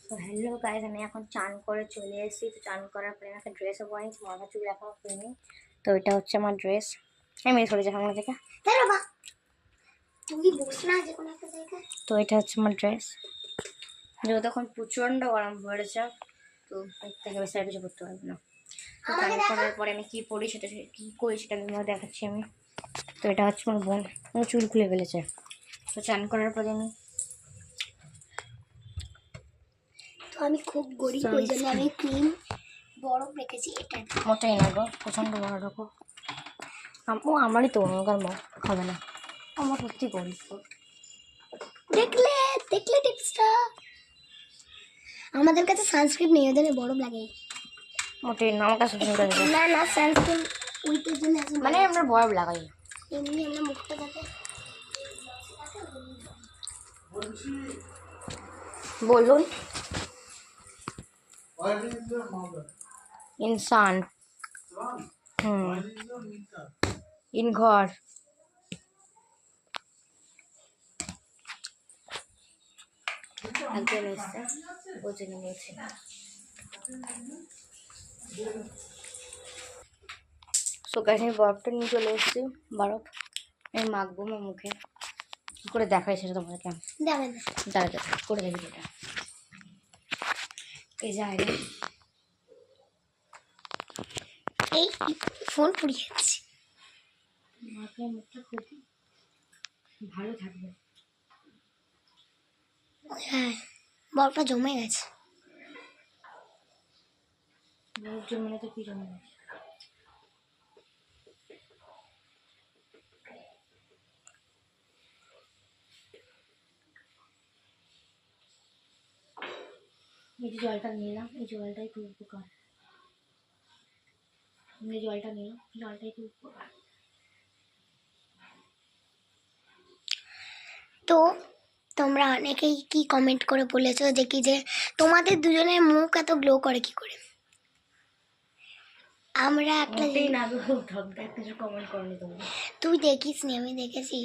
তো hello guys, আমি এখন চান করে চলে এসেছি। তো চান করার পরে একটা ড্রেসও পরেছি, মাথা চুল এখনো খুলিনি। তো এটা হচ্ছে আমার ড্রেস। আমি সরে যাই সামনে থেকে। তো এটা হচ্ছে আমার ড্রেস। যেহেতু এখন প্রচণ্ড গরম পড়েছে, তো এর থেকে বেশি আর কিছু করতে পারবো না। তো চান করার পরে আমি কী পড়ি সেটা কী করি সেটা তোমাকে দেখাচ্ছি আমি। তো এটা হচ্ছে আমার বোন, আমার চুল খুলে ফেলেছে। তো চান করার পরে আমি খুব গরিব, ওই জন্য আমি ক্রিম বরফ রেখেছি। এটা মোটেই না গো, প্রচণ্ড বড় রকম। ও আমারই তো অনুগার মুখ হবে না, আমার সত্যি গরিব। দেখলে দেখলে টিপসটা। আমাদের কাছে সানস্ক্রিন নেই, ওদের বরফ লাগে। মোটেই না, আমার কাছে না না, সানস্ক্রিন উইথের জন্য মানে আমরা বরফ লাগাই, এমনি আমরা মুখটা যাতে। বলুন। इंसान इन घर একজন এসছে, বুঝে নিয়েছি। সো গাইস, আমি বরফটা নিয়ে চলে এসেছি। বরফ আমি মাখবো আমার মুখে। কী করে দেখাই সেটা তোমাদেরকে দাঁড়া করে দেখি এটা। এই জায়গায় এই ফোন পুড়িয়ে যাচ্ছে। মাখলে মুখটা খুব ভালো থাকবে। হ্যাঁ, বরফটা জমে গেছে। বরফ জমে না তো কি জমে গেছে? এই যে জলটা নিলাম, এই জলটাই খুব উপকার। এই জলটা নিলাম, জলটাই খুব উপকার। তো তোমরা অনেকেই কি কমেন্ট করে বলেছো দেখি যে তোমাদের দুজনের মুখ এত গ্লো করে কি করে। আমরা একটা কিছু কমেন্ট করনি তোমরা। তুই দেখিস নি, আমি দেখেছি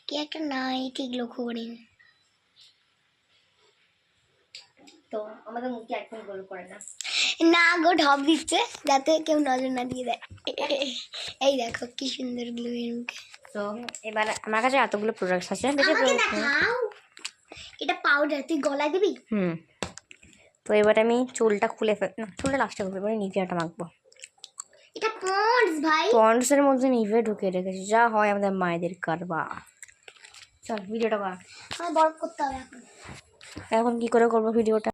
কি একটা নাই ঠিক লক্ষ্য করিনি। তো আমাদের মুখে একদম গোল করে না। না গো, ঢপ দিচ্ছে যাতে কেউ নজর না দিয়ে দেয়। এই দেখো কি সুন্দর গ্লো এর মুখে। তো এবার আমার কাছে এতগুলো প্রোডাক্টস আছে, আমাকে দেখাও। এটা পাউডার, তুই গলায় দিবি? তো এবার আমি চুলটা খুলে চুলটা লাস্টে খুলবো, এবারে নিভিয়াটা মাখবো। এটা পন্ডস ভাই, পন্ডসের মধ্যে নিভিয়া ঢুকিয়ে রেখেছি, যা হয় আমাদের মায়েদের কারবা। চল ভিডিওটা কর। আমার বরফ করতে হবে এখন। এখন কি করে করবো ভিডিওটা?